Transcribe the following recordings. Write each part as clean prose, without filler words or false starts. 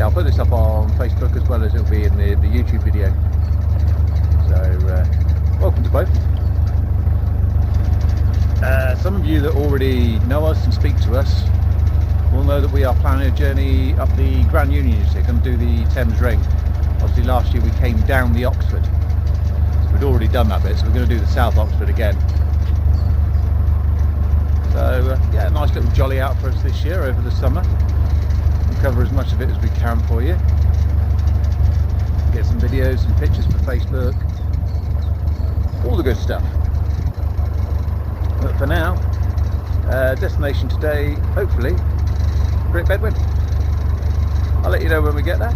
I'll put this up on Facebook as well as it'll be in the YouTube video. So welcome to both. Some of you that already know us and speak to us will know that we are planning a journey up the Grand Union District and do the Thames Ring. Obviously last year we came down the Oxford, so we'd already done that bit, so we're going to do the South Oxford again. So yeah, a nice little jolly out for us this year over the summer. We'll cover as much of it as we can for you. Get some videos and pictures for Facebook, all the good stuff. But for now, destination today, hopefully, Great Bedwin. I'll let you know when we get there.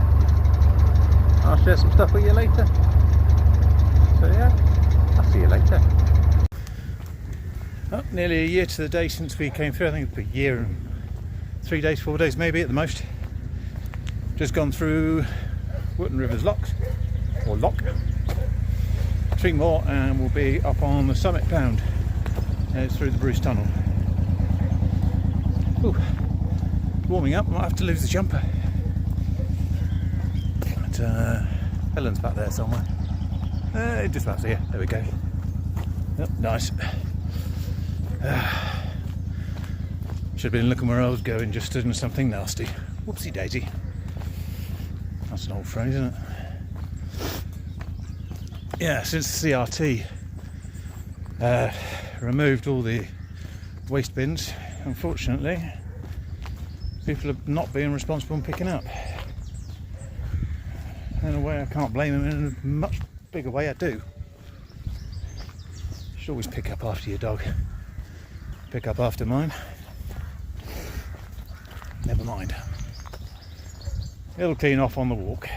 I'll share some stuff with you later. So yeah, I'll see you later. Oh, nearly a year to the day since we came through. I think it's a year and 3 days, 4 days maybe at the most. Just gone through Wootton Rivers Lock, 3 more and we'll be up on the Summit Pound. It's through the Bruce Tunnel. Ooh, warming up, might have to lose the jumper. But Helen's back there somewhere. Just about here, there we go. Oh, nice. Should have been looking where I was going, just stood in something nasty. Whoopsie daisy. That's an old phrase, isn't it? Yeah, since the CRT removed all the waste bins, unfortunately people are not being responsible and picking up. In a way I can't blame them, in a much bigger way I do. You should always pick up after your dog. Pick up after mine. Never mind. It'll clean off on the walk.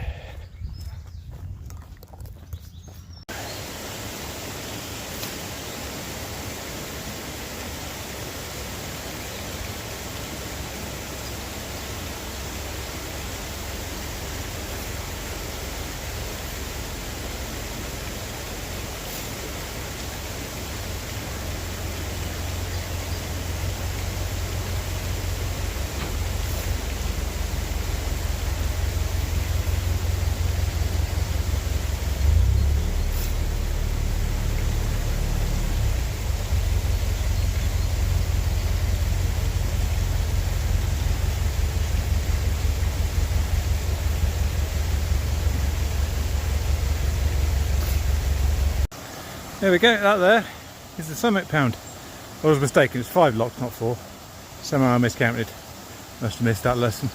There we go, that there is the Summit Pound. I was mistaken, it's 5 locks, not 4. Somehow I miscounted. Must have missed that lesson.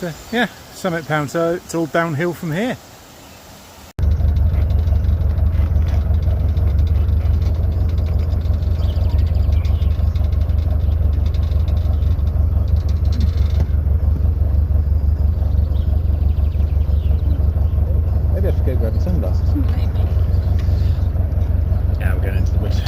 But yeah, Summit Pound, so it's all downhill from here. Maybe I should go grab the sunglasses. Yeah, we're going into the woods.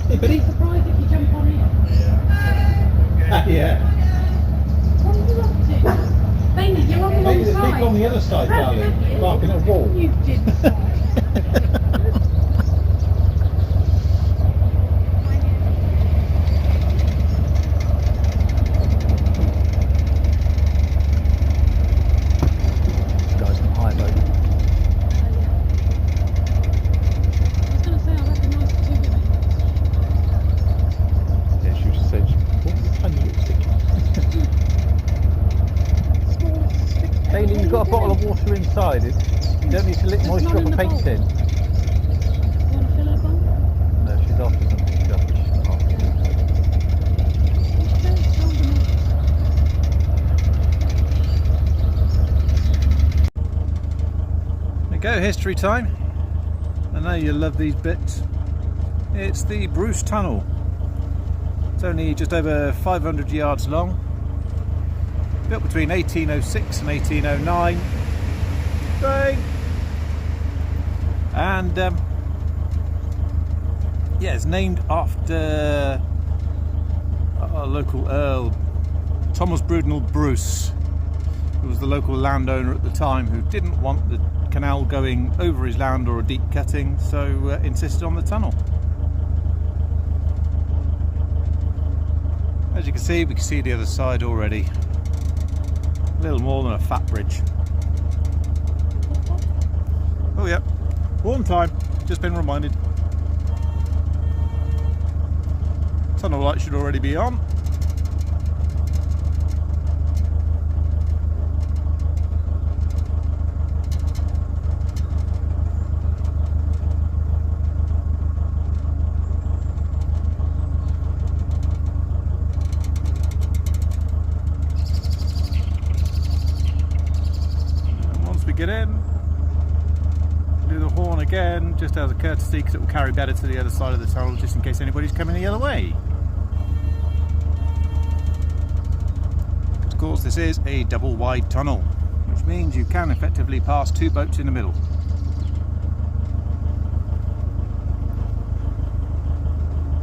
Hey, buddy. Be surprised if you jump on in. Yeah. What are you up to? Baby, you're on the Maybe wrong there's side. people on the other side, darling, barking at a wall. You did. Bailey, you've got a bottle of water inside. You don't need to lick moisture off a paint tin. You want to fill up on? No, she's after something. She's after There we go, history time. I know you love these bits. It's the Bruce Tunnel. It's only just over 500 yards long. Built between 1806 and 1809. Right. And yeah, it's named after a local Earl, Thomas Brudenell Bruce, who was the local landowner at the time, who didn't want the canal going over his land or a deep cutting, so insisted on the tunnel. As you can see, we can see the other side already. A little more than a fat bridge. Oh yeah, warm time, just been reminded. Tunnel light should already be on. And once we get in, do the horn again, just as a courtesy, because it will carry better to the other side of the tunnel, just in case anybody's coming the other way. Of course, this is a double wide tunnel, which means you can effectively pass two boats in the middle.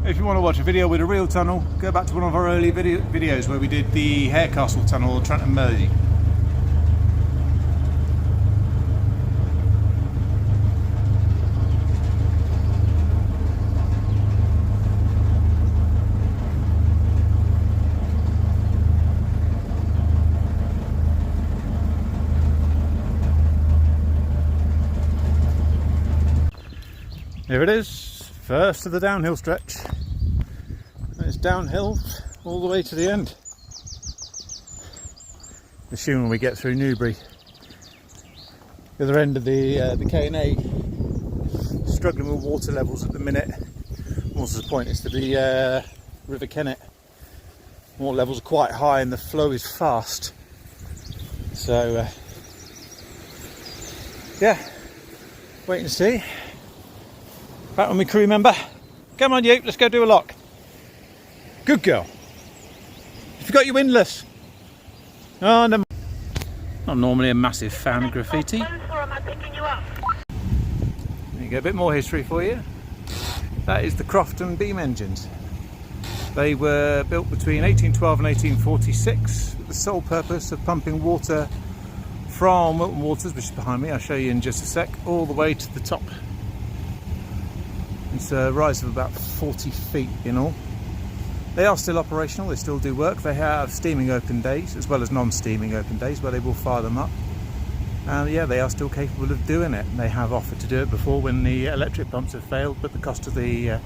If you want to watch a video with a real tunnel, go back to one of our early videos where we did the Harecastle tunnel, Trenton Mersey. Here it is, first of the downhill stretch. And it's downhill all the way to the end. Assuming we get through Newbury. The other end of the K&A, struggling with water levels at the minute. What's the point? It's the River Kennet. Water levels are quite high and the flow is fast. So, yeah, wait and see. Back with my crew member. Come on, you, let's go do a lock. Good girl. You forgot your windlass. Oh, no. Not normally a massive fan of graffiti. There you go, a bit more history for you. That is the Crofton beam engines. They were built between 1812 and 1846 with the sole purpose of pumping water from Wilton Waters, which is behind me, I'll show you in just a sec, all the way to the top. It's a rise of about 40 feet in all. They are still operational, they still do work. They have steaming open days as well as non-steaming open days where they will fire them up. And yeah, they are still capable of doing it. They have offered to do it before when the electric pumps have failed, but the cost of the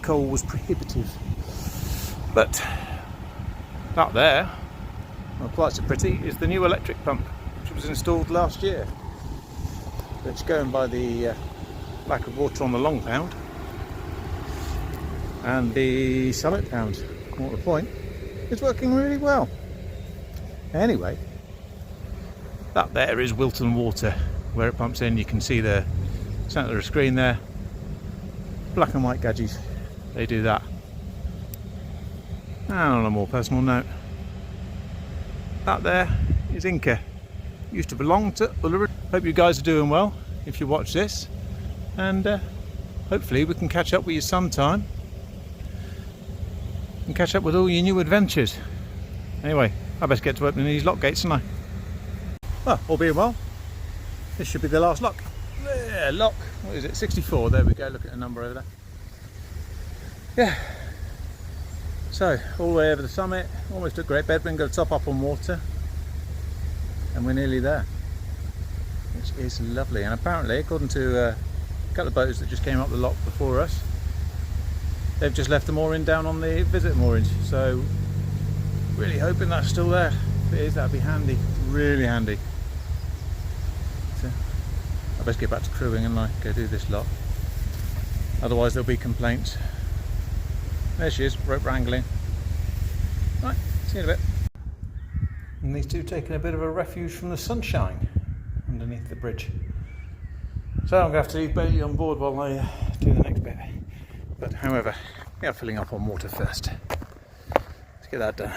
coal was prohibitive. But up there, well, quite so pretty, is the new electric pump, which was installed last year. Which, going by the lack of water on the long pound and the summit pound, more to the point, it's working really well. Anyway, that there is Wilton Water, where it pumps in. You can see the centre of the screen there, black and white gadgets, they do that. And on a more personal note, that there is Inca. Used to belong to Uluru. Hope you guys are doing well if you watch this, and hopefully we can catch up with you sometime and catch up with all your new adventures. Anyway, I best get to opening these lock gates, don't I? Well, all being well, this should be the last lock. Yeah, lock, what is it, 64, there we go, look at the number over there. Yeah, so all the way over the summit, almost at Great Bedwin, got to top up on water, and we're nearly there, which is lovely. And apparently, according to a couple of boats that just came up the lock before us, they've just left the mooring down on the visit moorings, so really hoping that's still there. If it is, that'd be handy, really handy. So I best get back to crewing and go do this lot, otherwise there'll be complaints. There she is, rope wrangling. Right, see you in a bit. And these two taking a bit of a refuge from the sunshine underneath the bridge. So I'm going to have to leave Bailey on board while I do the next bit. But however, we are filling up on water first. Let's get that done.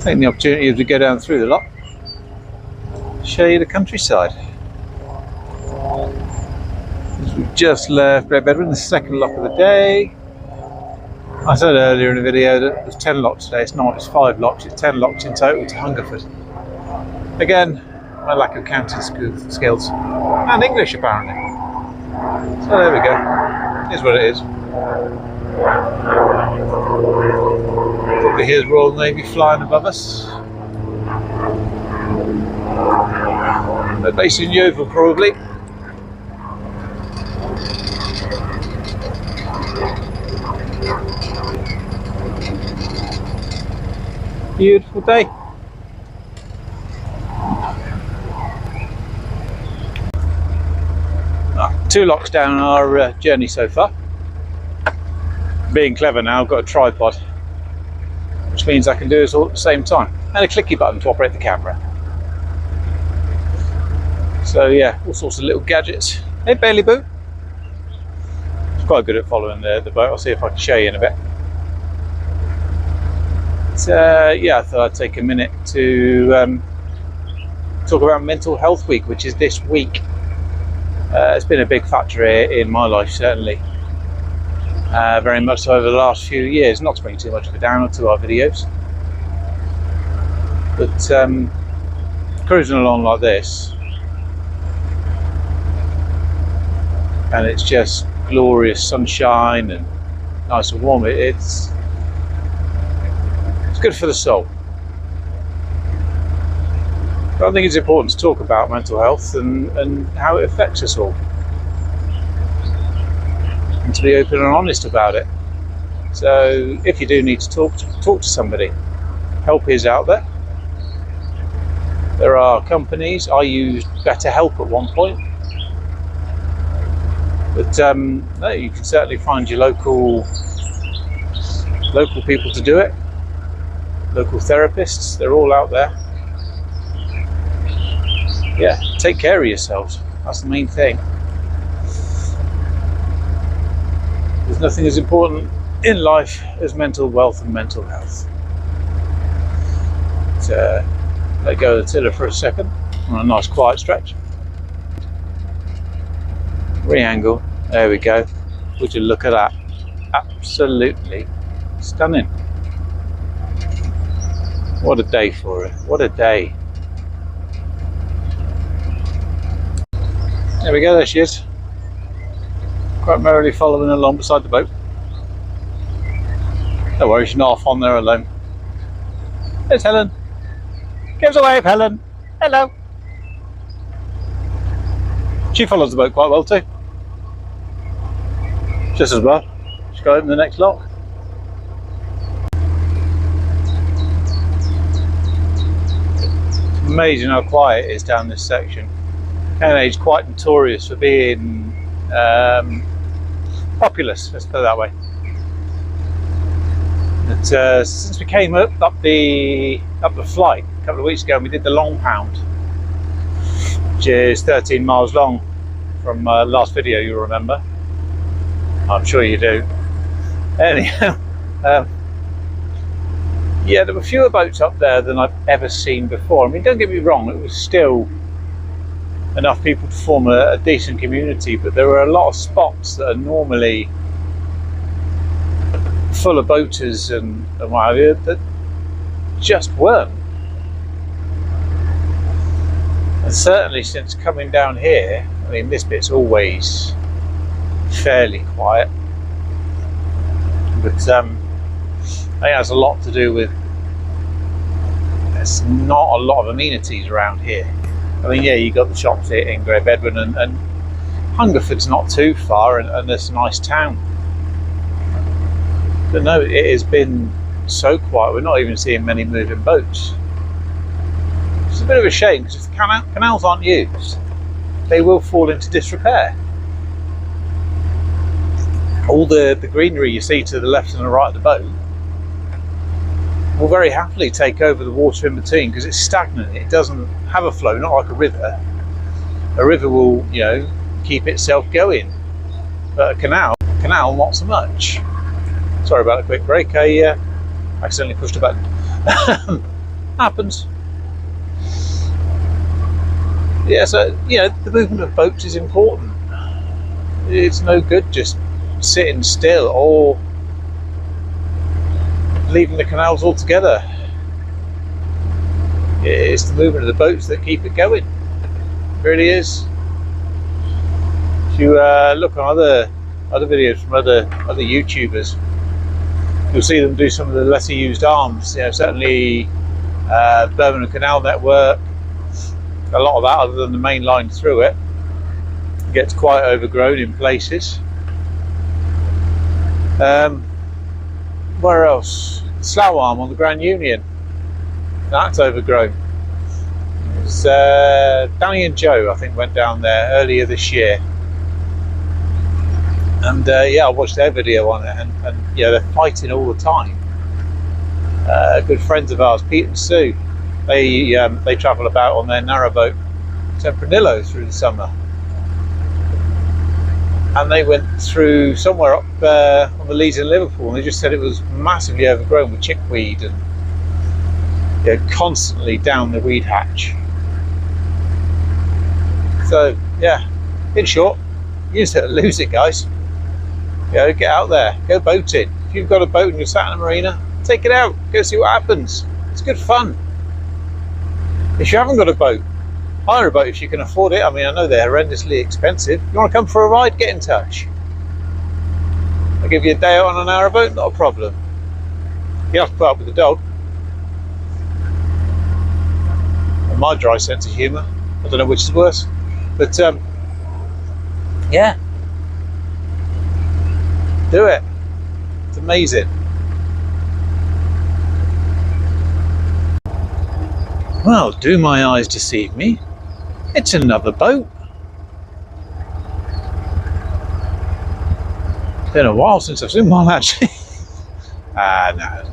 Taking the opportunity as we go down through the lot, show you the countryside. As we've just left Great Bedford, the second lock of the day. I said earlier in the video that it was 10 locks today. It's not, it's 5 locks, it's 10 locks in total to Hungerford. Again, my lack of counting skills. And English apparently. So there we go. Here's what it is. Probably here's Royal Navy flying above us. They're based in Yeovil probably. Beautiful day. Two locks down our journey so far. Being clever now, I've got a tripod, which means I can do this all at the same time, and a clicky button to operate the camera. So yeah, all sorts of little gadgets. Hey Bailey Boo. It's quite good at following the boat. I'll see if I can show you in a bit. So yeah, I thought I'd take a minute to talk about Mental Health Week, which is this week. It's been a big factor in my life, certainly. Very much so over the last few years, not to bring too much of a downer to our videos. But cruising along like this, and it's just glorious sunshine and nice and warm, it's good for the soul. But I think it's important to talk about mental health and how it affects us all, and to be open and honest about it. So if you do need to talk to somebody, help is out there. There are companies. I used BetterHelp at one point, but no, you can certainly find your local people to do it. Local therapists, they're all out there. Yeah, take care of yourselves. That's the main thing. There's nothing as important in life as mental wealth and mental health. So, let go of the tiller for a second on a nice quiet stretch. Re-angle. There we go. Would you look at that? Absolutely stunning. What a day for it. What a day. There we go, there she is. Quite merrily following along beside the boat. Don't worry, she's not off on there alone. There's Helen. Give us a wave, Helen. Hello. She follows the boat quite well too. Just as well. She's got to open the next lock. It's amazing how quiet it is down this section. K&A is quite notorious for being populous, let's put it that way. But since we came up the flight a couple of weeks ago, and we did the long pound, which is 13 miles long from last video, you'll remember. I'm sure you do. Anyhow, yeah, there were fewer boats up there than I've ever seen before. I mean, don't get me wrong, it was still enough people to form a decent community, but there were a lot of spots that are normally full of boaters and what have you that just weren't. And certainly since coming down here, I mean, this bit's always fairly quiet, but I think that's a lot to do with there's not a lot of amenities around here. I mean, yeah, you got the shops here in Great Bedford, and Hungerford's not too far, and it's a nice town. But no, it has been so quiet. We're not even seeing many moving boats. It's a bit of a shame, because if the canals aren't used, they will fall into disrepair. All the greenery you see to the left and the right of the boat will very happily take over the water in between, because it's stagnant. It doesn't have a flow, not like a river. A river will, you know, keep itself going, but a canal not so much. Sorry about a quick break. I accidentally pushed a button. Happens. Yeah, so the movement of boats is important. It's no good just sitting still or leaving the canals altogether. It's the movement of the boats that keep it going. It really is. If you look on other videos from other YouTubers, you'll see them do some of the lesser used arms. Certainly Birmingham Canal Network. A lot of that, other than the main line through it, gets quite overgrown in places. Where else? Slough Arm on the Grand Union. That's overgrown. It's, Danny and Joe, I think, went down there earlier this year. And I watched their video on it, and they're fighting all the time. Good friends of ours, Pete and Sue, they travel about on their narrowboat Tempranillo through the summer, and they went through somewhere up on the Lees in Liverpool, and they just said it was massively overgrown with chickweed and constantly down the weed hatch. So in short, use it or lose it, guys. Get out there, go boating. If you've got a boat and you're sat in a marina, take it out, go see what happens. It's good fun. If you haven't got a boat, hire a boat if you can afford it. I mean, I know they're horrendously expensive. You want to come for a ride, get in touch. I'll give you a day out on an hour boat, not a problem. You have to put up with the dog. And my dry sense of humour. I don't know which is worse. But do it. It's amazing. Well, do my eyes deceive me? It's another boat. It's been a while since I've seen one, actually. No.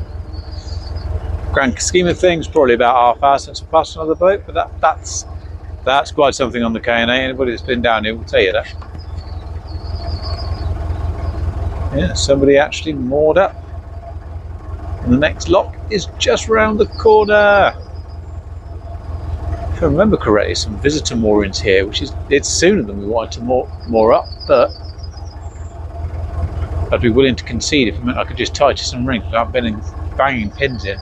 Grand scheme of things, probably about half hour since I passed another boat, but that's quite something on the K&A. Anybody that's been down here will tell you that. Yeah, somebody actually moored up. And the next lock is just round the corner. If I remember correctly, some visitor moorings here, it's sooner than we wanted to moor up, but I'd be willing to concede if it meant I could just tie to some rings without banging pins in.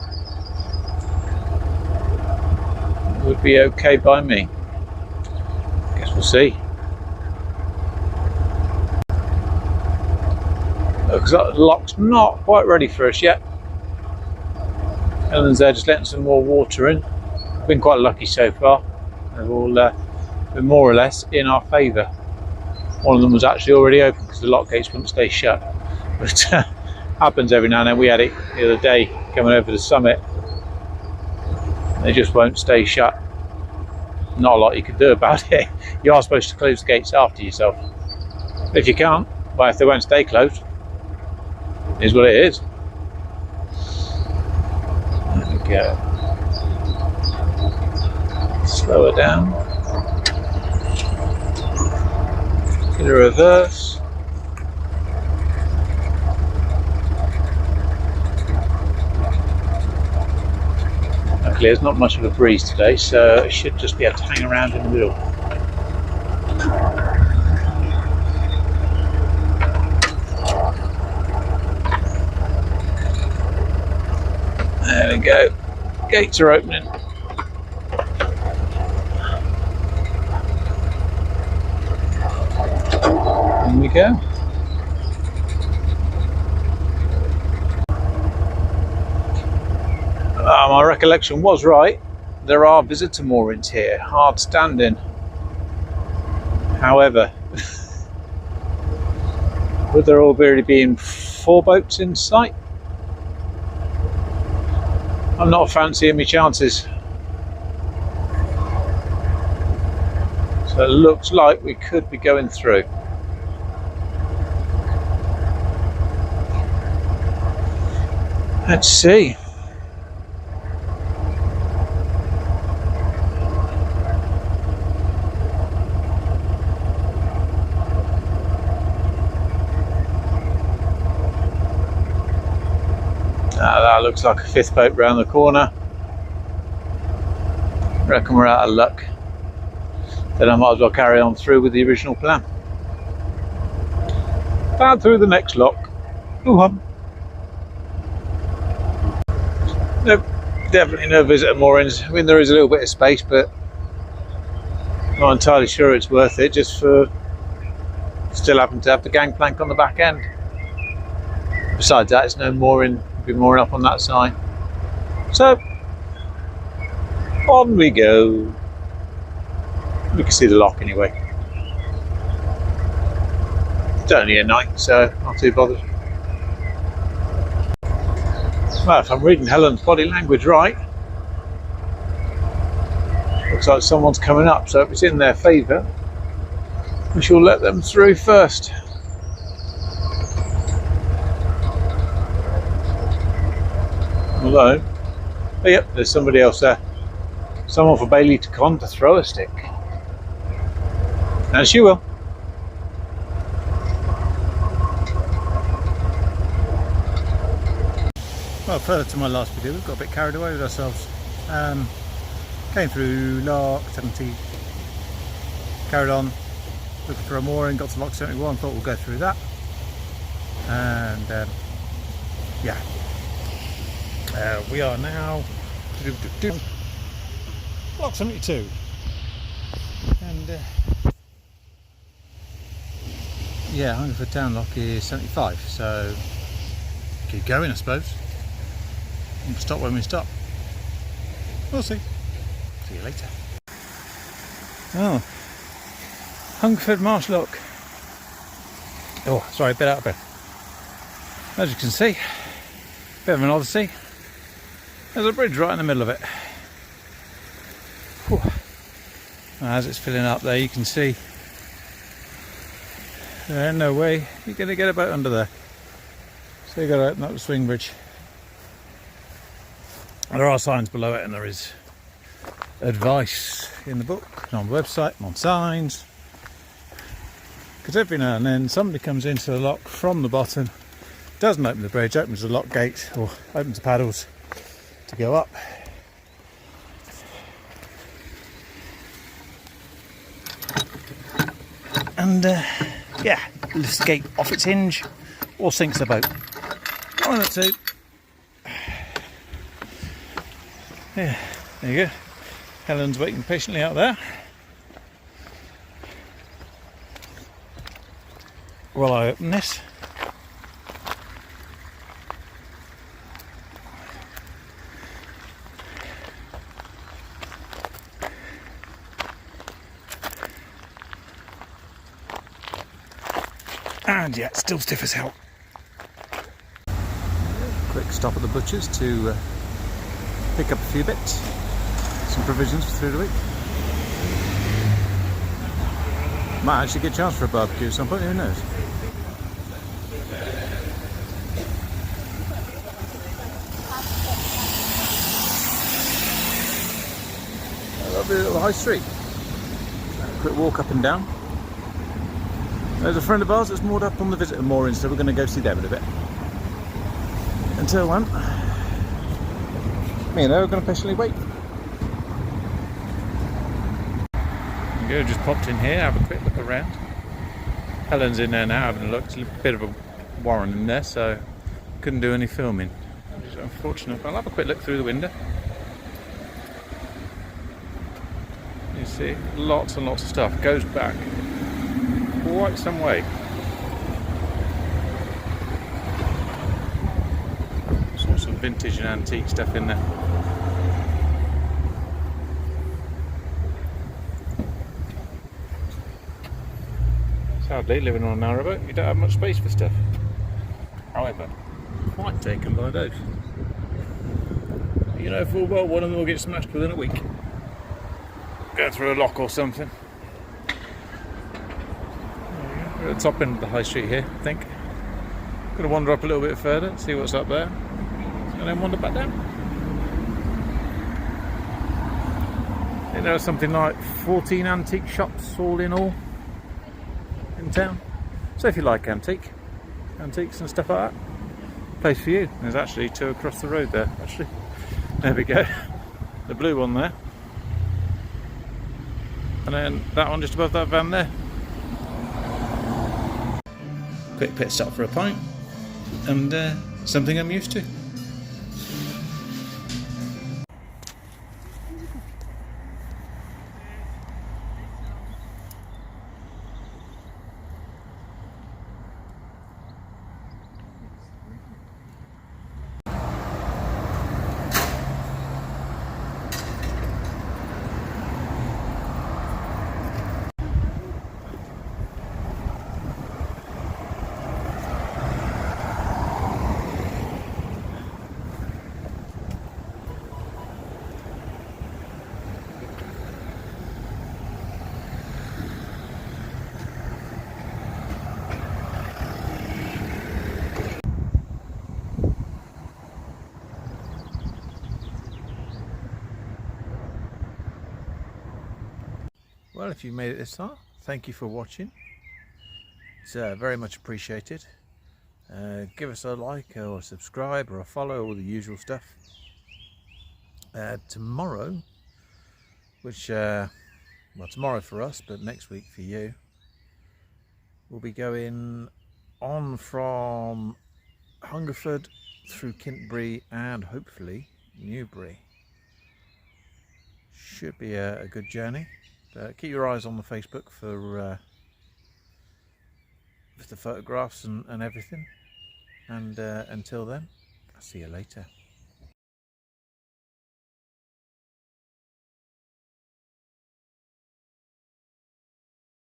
It would be okay by me. Guess we'll see. Because that lock's not quite ready for us yet. Ellen's there just letting some more water in. I've been quite lucky so far. They've all been more or less in our favour. One of them was actually already open because the lock gates wouldn't stay shut. But happens every now and then. We had it the other day coming over the summit. They just won't stay shut. Not a lot you can do about it. You are supposed to close the gates after yourself. If you can't, well, if they won't stay closed, it is what it is. There we go. Slow her down. Get a reverse. Luckily there's not much of a breeze today, so it should just be able to hang around in the middle. There we go. Gates are opening. In we go. My recollection was right. There are visitor moorings here, hard standing. However, would there already be 4 boats in sight? I'm not fancying my chances. So it looks like we could be going through. Let's see. That looks like a 5th boat round the corner. reckon we're out of luck. Then I might as well carry on through with the original plan. Down through the next lock. Ooh-hum. Nope, definitely no visitor moorings. I mean, there is a little bit of space, but not entirely sure it's worth it, just for still having to have the gangplank on the back end. Besides that, it's no mooring, we'll be mooring up on that side. So, on we go. We can see the lock anyway. It's only a night, so not too bothered. Well, if I'm reading Helen's body language right, looks like someone's coming up, so if it's in their favour, we shall let them through first. Hello. Oh, yep, there's somebody else there. Someone for Bailey to con to throw a stick. And she will. Well, further to my last video, we've got a bit carried away with ourselves. Came through lock 70, carried on, looking for a mooring, got to lock 71, thought we'll go through that. And yeah, we are now lock 72. And yeah, Hungerford town lock is 75, so keep going, I suppose. We'll stop when we stop. We'll see. See you later. Oh, Hungerford Marsh Lock. Oh, sorry, a bit out of breath. As you can see, bit of an odyssey. There's a bridge right in the middle of it. Whew. As it's filling up there, you can see there's no way you're going to get a boat under there. So you've got to open up the swing bridge. There are signs below it, and there is advice in the book, and on the website, and on signs. Because every now and then somebody comes into the lock from the bottom, doesn't open the bridge, opens the lock gate, or opens the paddles to go up. And yeah, lifts the gate off its hinge or sinks the boat. One or two. Yeah, there you go. Helen's waiting patiently out there while I open this. And yeah, it's still stiff as hell. Quick stop at the butcher's to pick up a few bits, some provisions for through the week. Might actually get a chance for a barbecue at some point, who knows? A lovely little high street. Quick walk up and down. There's a friend of ours that's moored up on the visitor mooring, so we're going to go see them in a bit. Until then, me and her are going to patiently wait. There you go, just popped in here, have a quick look around. Helen's in there now having a look. It's a bit of a warren in there, so couldn't do any filming. It's unfortunate, but I'll have a quick look through the window. You see, lots and lots of stuff. Goes back quite some way. Sorts of vintage and antique stuff in there. Sadly, living on a narrowboat, you don't have much space for stuff. However, quite taken by those. You know full well one of them will get smashed within a week. Go through a lock or something. We're at the top end of the high street here, I think. Gonna wander up a little bit further, see what's up there, and then wander back down. I think there are something like 14 antique shops all in all in town. So if you like antiques and stuff like that, place for you. There's actually two across the road there, actually. There we go. The blue one there. And then that one just above that van there. Quick pit stop for a pint, and something I'm used to. Well, if you made it this far, thank you for watching. It's very much appreciated. Give us a like or a subscribe or a follow, all the usual stuff. Tomorrow, which, well, tomorrow for us, but next week for you, we'll be going on from Hungerford through Kintbury and hopefully Newbury. Should be a good journey. Keep your eyes on the Facebook for the photographs and everything. And until then, I'll see you later.